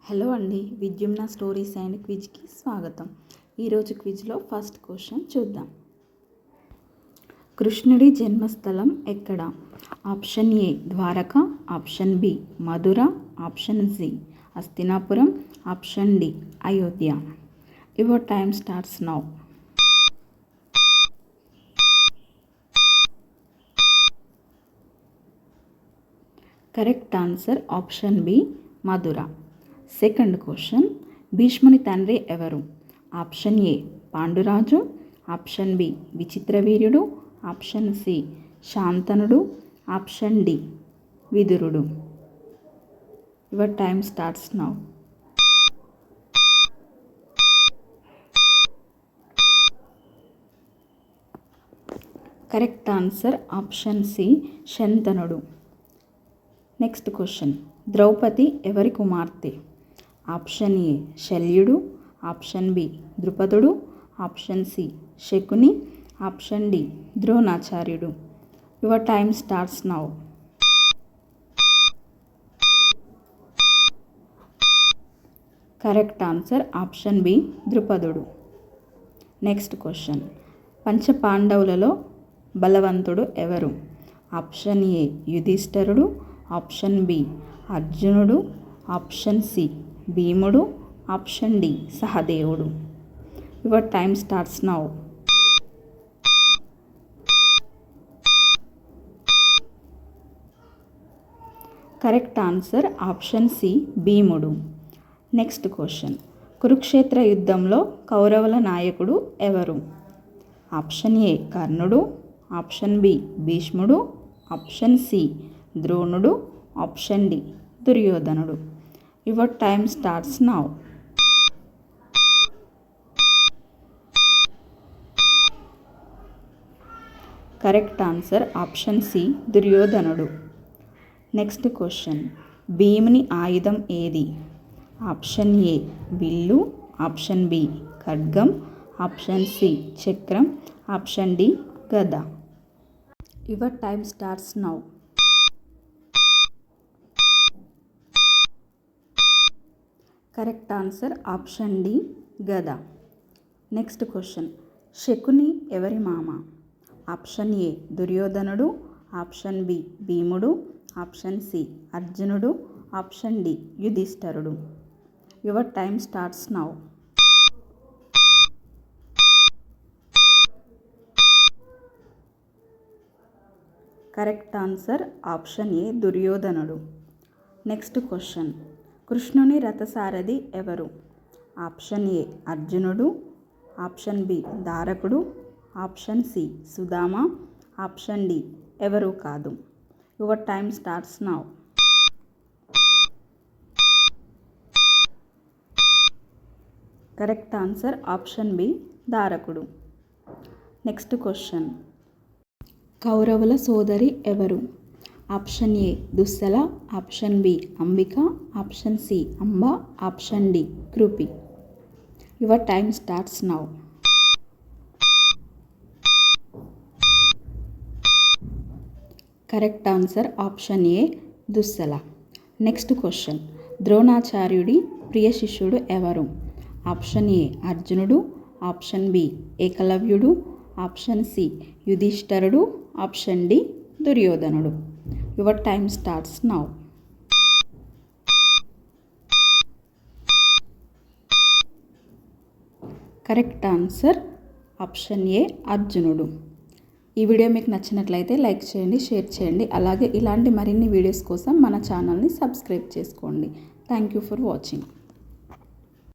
Hello అండి, విద్యుమ్న stories and క్విజ్కి స్వాగతం. ఈరోజు క్విజ్లో ఫస్ట్ క్వశ్చన్ చూద్దాం. కృష్ణుడి జన్మస్థలం ఎక్కడ? Option A Dwarka, option B Mathura, option C Hastinapuram, option D Ayodhya. Your time starts now. Correct answer option B Mathura. Second question, భీష్ముని తండ్రి ఎవరు? Option A Panduraju, option B విచిత్రవీర్యుడు, ఆప్షన్ సి శాంతనుడు, ఆప్షన్ డి విదురుడు. Your time starts now. Correct answer option C శంతనుడు. Next question, Draupadi ఎవరి కుమార్తె? Option A శల్యుడు, ఆప్షన్ బి ద్రుపదుడు, option C Shakuni, option D ద్రోణాచార్యుడు. Your time starts now. Correct answer option B ద్రుపదుడు. నెక్స్ట్ క్వశ్చన్, పంచపాండవులలో బలవంతుడు ఎవరు? ఆప్షన్ ఏ యుధిష్ఠరుడు, ఆప్షన్ బి అర్జునుడు, ఆప్షన్ సి భీముడు, ఆప్షన్ డి సహదేవుడు. Your time starts now. Correct answer option C భీముడు. నెక్స్ట్ క్వశ్చన్, కురుక్షేత్ర యుద్ధంలో కౌరవుల నాయకుడు ఎవరు? ఆప్షన్ ఏ కర్ణుడు, ఆప్షన్ బి భీష్ముడు, ఆప్షన్ సి ద్రోణుడు, ఆప్షన్ డి దుర్యోధనుడు. Your time starts now. Correct answer option C దుర్యోధనుడు. నెక్స్ట్ క్వశ్చన్, భీముని ఆయుధం ఏది? ఆప్షన్ ఏ విల్లు, ఆప్షన్ బి ఖడ్గం, ఆప్షన్ సి చక్రం, ఆప్షన్ డి గద. Your time starts now. Correct answer option D గద. నెక్స్ట్ క్వశ్చన్, శకుని ఎవరి మామ? ఆప్షన్ ఏ దుర్యోధనుడు, ఆప్షన్ బి భీముడు, ఆప్షన్ సి అర్జునుడు, ఆప్షన్ డి యుధిష్ఠరుడు. Your time starts now. Correct answer option A దుర్యోధనుడు. నెక్స్ట్ క్వశ్చన్, కృష్ణుని రథసారథి ఎవరు? ఆప్షన్ ఏ అర్జునుడు, ఆప్షన్ బి ధారకుడు, option C Sudama, option D ఎవరు కాదు. Your time starts now. Correct answer option B ధారకుడు. Next question, కౌరవుల సోదరి ఎవరు? Option A Dussala, option B Ambika, option C Amba, option D Kripi. Your time starts now. Correct answer option A Dussala. Next question, ద్రోణాచార్యుడి ప్రియ శిష్యుడు ఎవరు? Option A అర్జునుడు, ఆప్షన్ బి ఏకలవ్యుడు, option C యుధిష్ఠరుడు, ఆప్షన్ డి దుర్యోధనుడు. Your time starts now. Correct answer option A అర్జునుడు. ఈ వీడియో మీకు నచ్చినట్లయితే లైక్ చేయండి, షేర్ చేయండి. అలాగే ఇలాంటి మరిన్ని వీడియోస్ కోసం మన ఛానల్ని సబ్స్క్రైబ్ చేసుకోండి. Thank you for watching.